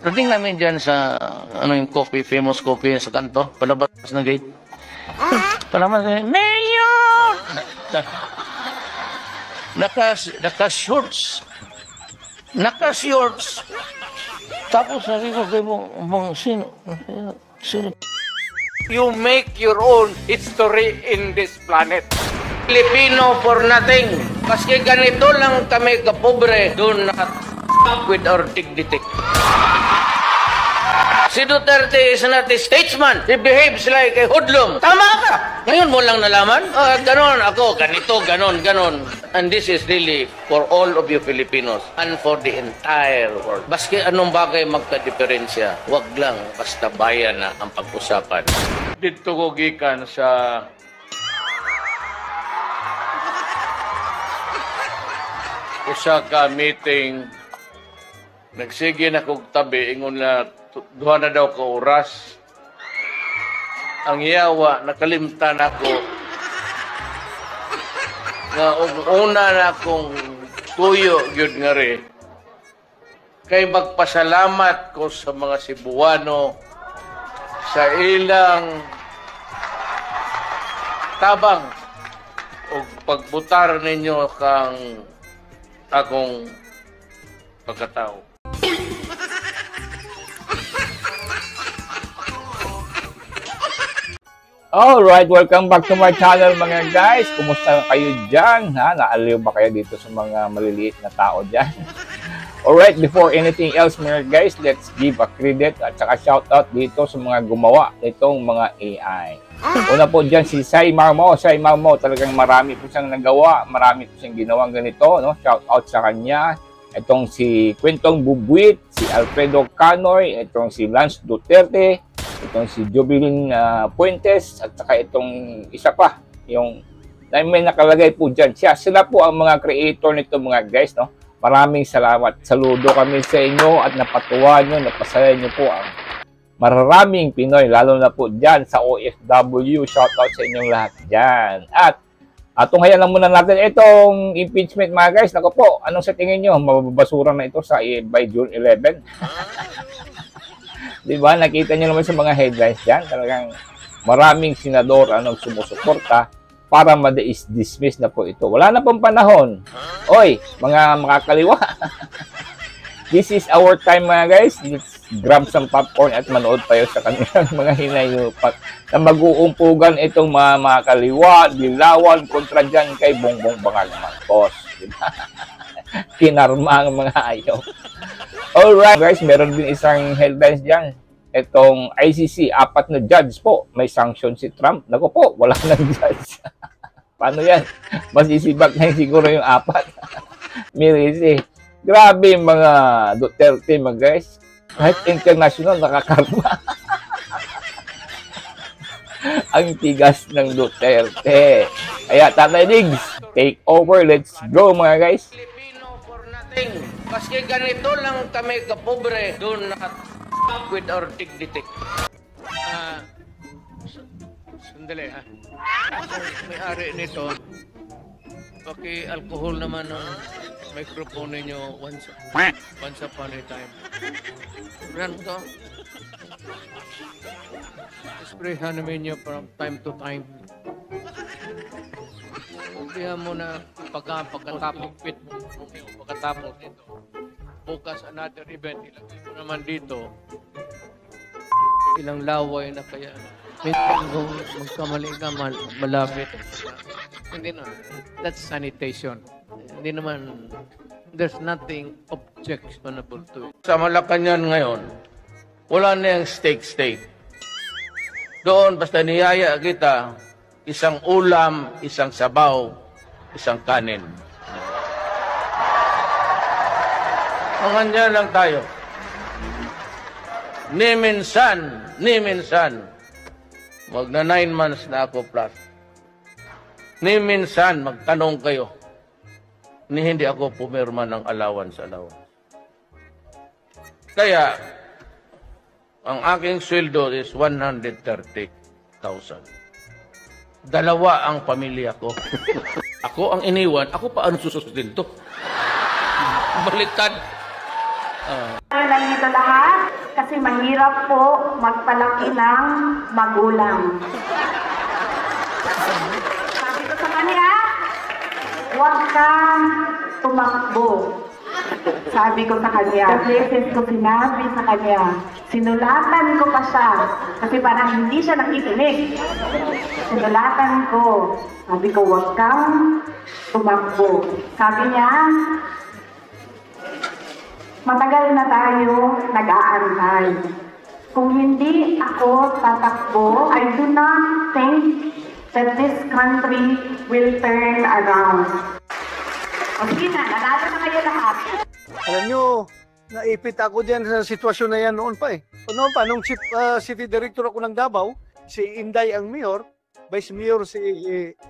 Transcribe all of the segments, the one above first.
Dating namin dyan sa, yung coffee, famous coffee sa kanto, palabas ng gate. Palabas na, Mayor! Naka-shorts. Naka-shorts. Tapos sabi ko, sino? You make your own history in this planet. Filipino for nothing. Paski ganito lang kami kapobre, do not with our dignity. Si Duterte is not a statesman. He behaves like a hoodlum. Tama ka! Ngayon mo lang nalaman? Ganon ako, ganito, ganon. And this is really for all of you Filipinos and for the entire world. Baski anong bagay magka-diferensya, wag lang basta bayan na ang pag-usapan. Dito ko gikan sa usa ka meeting. Nagsige na kong tabi, ingon na duha na daw ka oras. Ang yawa, nakalimtan ako. Nga una na akong tuyo, yun nga rin. Kay magpasalamat ko sa mga Cebuano sa ilang tabang o pagbutar ninyo kang akong pagkatao. Alright, welcome back to my channel mga guys. Kumusta kayo dyan? Naaliw ba kayo dito sa mga maliliit na tao dyan? Alright, before anything else mga guys, let's give a credit at saka shoutout dito sa mga gumawa nitong mga AI. Una po dyan si Sai Marmo. Sai Marmo, talagang marami po siyang nagawa. Marami po siyang ginawang ganito. No? Shoutout sa kanya. Itong si Quintong Bubuit, si Alfredo Canoy, itong si Lance Duterte, itong si Jovelyn Puentes, at saka itong isa pa, yung may nakalagay po dyan. Sila po ang mga creator nito mga guys. No? Maraming salamat. Saludo kami sa inyo at napatuwa nyo, napasaya nyo po ang maraming Pinoy, lalo na po dyan sa OFW. Shoutout sa inyong lahat dyan. At tunghayan lang muna natin itong impeachment mga guys. Naku po, anong sa tingin nyo? Mababasura na ito by June 11? Diba? Nakita nyo naman sa mga headlines dyan. Talagang maraming senador anong sumusuporta para ma-dismiss na po ito. Wala na pong panahon. Oy, mga makakaliwa. This is our time mga guys. Let's grab some popcorn at manood tayo sa kanilang mga hinayupak na mag-uumpugan itong mga kaliwa, dilawan, kontra dyan kay Bongbong Marcos. Diba? Kinarma ang mga ayaw. Alright guys, meron din isang headlines dyan. Itong ICC, 4 na judge po. May sanction si Trump. Naku po, wala nang judge. Paano yan? Masisibak na siguro yung 4. Mirisi. Grabe mga Duterte mga guys. Kahit international nakakarma. Ang tigas ng Duterte. Kaya Tatay Diggs, take over. Let's go mga guys. Filipino for nothing. Paski ganito lang kami kapobre, do not with our dignity. Sandali ha. May-ari nito. Paki-alcohol naman ng microphone ninyo once upon a time. Ran to. Sprayhan namin nyo from time to time. Sabihan mo na pagkatapos dito. Bukas another event. Ilagay mo naman dito. Ilang laway na kaya. Minsan kung magkamali ka, malapit. Hindi na. That's sanitation. Hindi naman, there's nothing objectionable to it. Sa Malacanang ngayon, wala na yung steak. Doon, basta niyaya kita, isang ulam, isang sabaw, isang kanin. Manganyan lang tayo. Ni minsan. Wag na 9 months na ako plus. Ni minsan, magtanong kayo. Ni hindi ako pumirma ng allowance. Kaya, ang aking sweldo is 130,000. Dalawa ang pamilya ko. Ako ang iniwan, ako pa ano susustento? Baliktad. Lang dito lahat. kasi mahirap po magpalaki ng magulang. Sabi ko sa kanya, huwag kang tumakbo. Sabi ko sa kanya, beses ko sinabi sa kanya, sinulatan ko pa siya, kasi parang hindi siya nakikinig. Sinulatan ko, sabi ko, huwag kang tumakbo. Sabi niya, matagal na tayo nag-aantay. Kung hindi ako tatakbo, I do not think that this country will turn around. O sige na, natalo na kayo lahat. Alam nyo, naipit ako dyan sa sitwasyon na yan noon pa eh. Noon pa, nung city director ako ng Davao, si Inday ang mayor, vice mayor si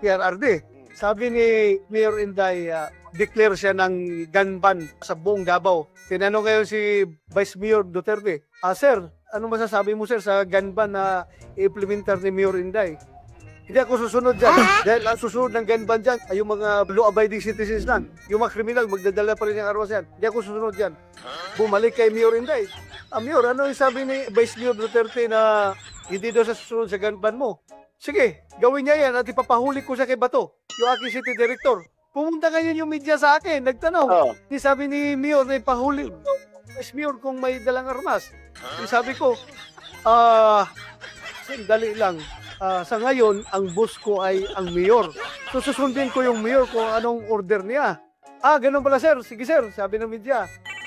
PRRD. Sabi ni Mayor Inday, declare siya ng gun ban sa buong Davao. Tinanong ngayon si Vice Mayor Duterte, Sir, ano masasabi mo sir sa gun ban na i-implementar ni Mayor Inday? Hindi ako susunod dyan. Dahil ang susunod ng gun ban dyan ay yung mga law-abiding citizens lang. Yung mga kriminal, magdadala pa rin ng arwas yan. Hindi ako susunod dyan. Bumalik kay Mayor Inday. Mayor, ano yung sabi ni Vice Mayor Duterte na hindi daw sa susunod sa gun ban mo? Sige, gawin niya yan at ipapahuli ko siya kay Bato, yung aking city director. Pumunta ngayon yung media sa akin, nagtanong. Di sabi ni Mayor na ipahuli, Vice Mayor kung may dalang armas. Di sabi ko, dali lang. Sa ngayon, ang boss ko ay ang mayor. So, susundin ko yung mayor kung anong order niya. Ganun pala sir. Sige sir, sabi ng media.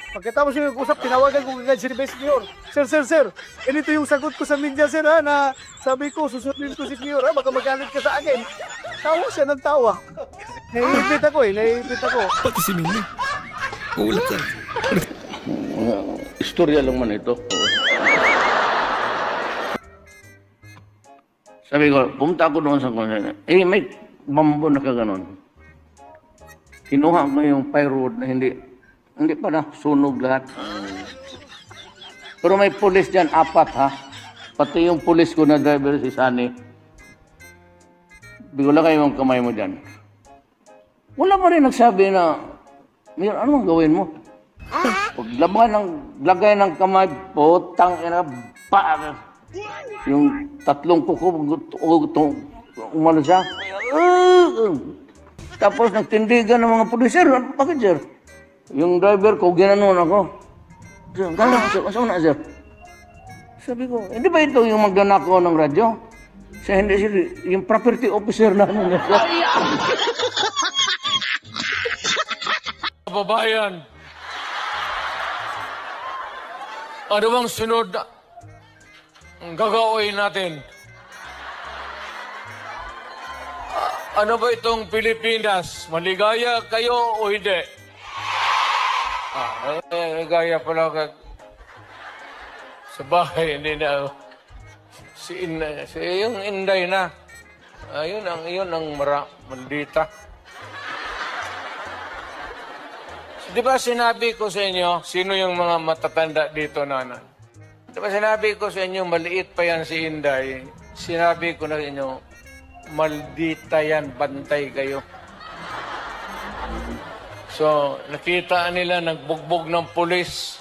Pagkatapos yung usap, tinawagan ko agad si Vice Mayor. Sir. Ganito yung sagot ko sa media sir ha, na sabi ko, susundin ko si Mayor ha, baka magalit ka sa akin. Tawa siya ng tawa. Naiipit ako. Pati si Mimi. Ulat ka. Istorya lang man ito. Sabi ko, pumunta ako doon sa kanya. May bambo na kaganon. Kinuha ko yung pyro na hindi pa na sunog lahat. Pero may pulis dyan, 4 ha. Pati yung pulis ko na driver si Sunny. Bigla kayo ang kamay mo dyan. Wala pa rin nagsabi na, Mayor, ano ang gawin mo? Paglagay ng kamay, putang ina, yung 3 kuko, umano siya. Tapos nagtindigan ng mga pulis, sir, bakit sir? Yung driver ko, ginanon ako. Sir, gano'n, sir, asa na sir? Sabi ko, hindi ba ito yung magnanakaw ng radyo? Siya hindi sir, yung property officer namin. Kababayan, ano bang sunod ang gagawin natin? Ano ba itong Pilipinas? Maligaya kayo o hindi? Maligaya pala ka. Sa bahay, hindi na. Yung Inday na. Yun ang maldita. Di ba sinabi ko sa inyo, sino yung mga matatanda dito, Nana? Di ba sinabi ko sa inyo, maliit pa yan si Inday. Sinabi ko na inyo, maldita yan, bantay kayo. So, nakita nila, nagbugbog ng pulis.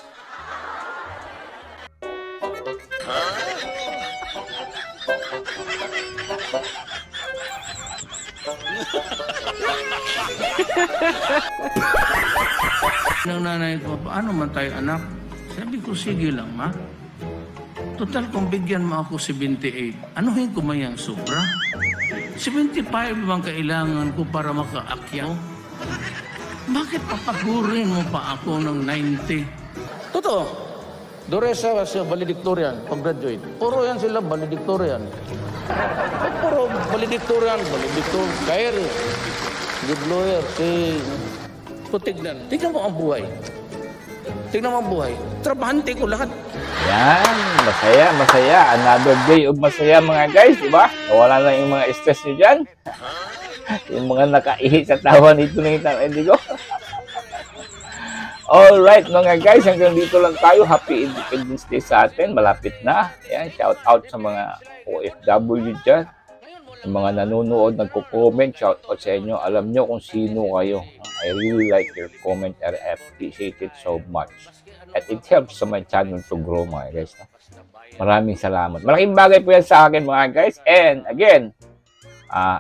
Ng nanay ko, paano man tayo anak? Sabi ko, sige lang ma. Total, kung bigyan mo ako 78, anuhin ko mayang sobra? 75 bang kailangan ko para makaakyaw? Bakit papagurin mo pa ako ng 90? Totoo. Doresa sa valedictorian, pag-graduate. Puro yan sila valedictorian. Puro valedictorian, Kair, good lawyer, tignan mo ang buhay. Trabahante ko lahat. Yan, masaya. Another day of masaya mga guys, di ba? Wala na yung mga stress nyo dyan. Yung mga nakaihi sa tawa nito ng itang Indigo. Alright mga guys, hanggang dito lang tayo. Happy Independence Day sa atin. Malapit na. Yan, shout out sa mga OFW dyan. Yung mga nanonood, nagko-comment, shout out sa inyo. Alam nyo kung sino kayo. I really like your comment. I appreciate it so much. At it helps sa my channel to grow, mga guys. No? Maraming salamat. Malaking bagay po yan sa akin, mga guys. And again,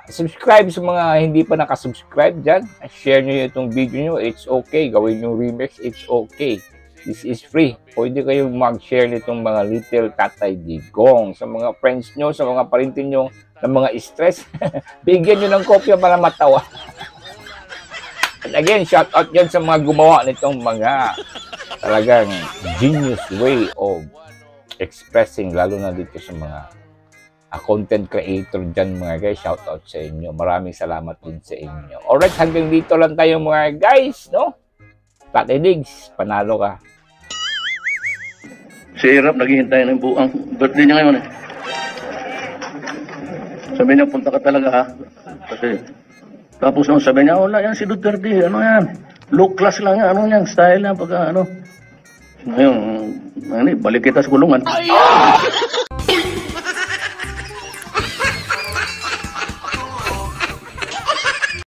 subscribe sa mga hindi pa nakasubscribe dyan. Share nyo itong video nyo. It's okay. Gawin yung remix. It's okay. This is free. Pwede kayong mag-share nitong mga Little Tatay Digong sa mga friends nyo, sa mga parintin nyo ng mga stress. Bigyan nyo ng kopya para matawa. And again, shout out yan sa mga gumawa nitong mga talagang genius way of expressing, lalo na dito sa mga content creator dyan, mga guys. Shout out sa inyo. Maraming salamat din sa inyo. Alright, hanggang dito lang tayo, mga guys, no? Tatay Diggs, panalo ka. Si Irap naghihintay ng buang birthday niya ngayon eh. Sabi niya, punta ka talaga ha. Kasi, tapos nung sabi niya, wala yan si Duterte, ano yan? Low class lang yan, ano yan, style yan, pagka ano. Ngayon, balik kita sa kulungan.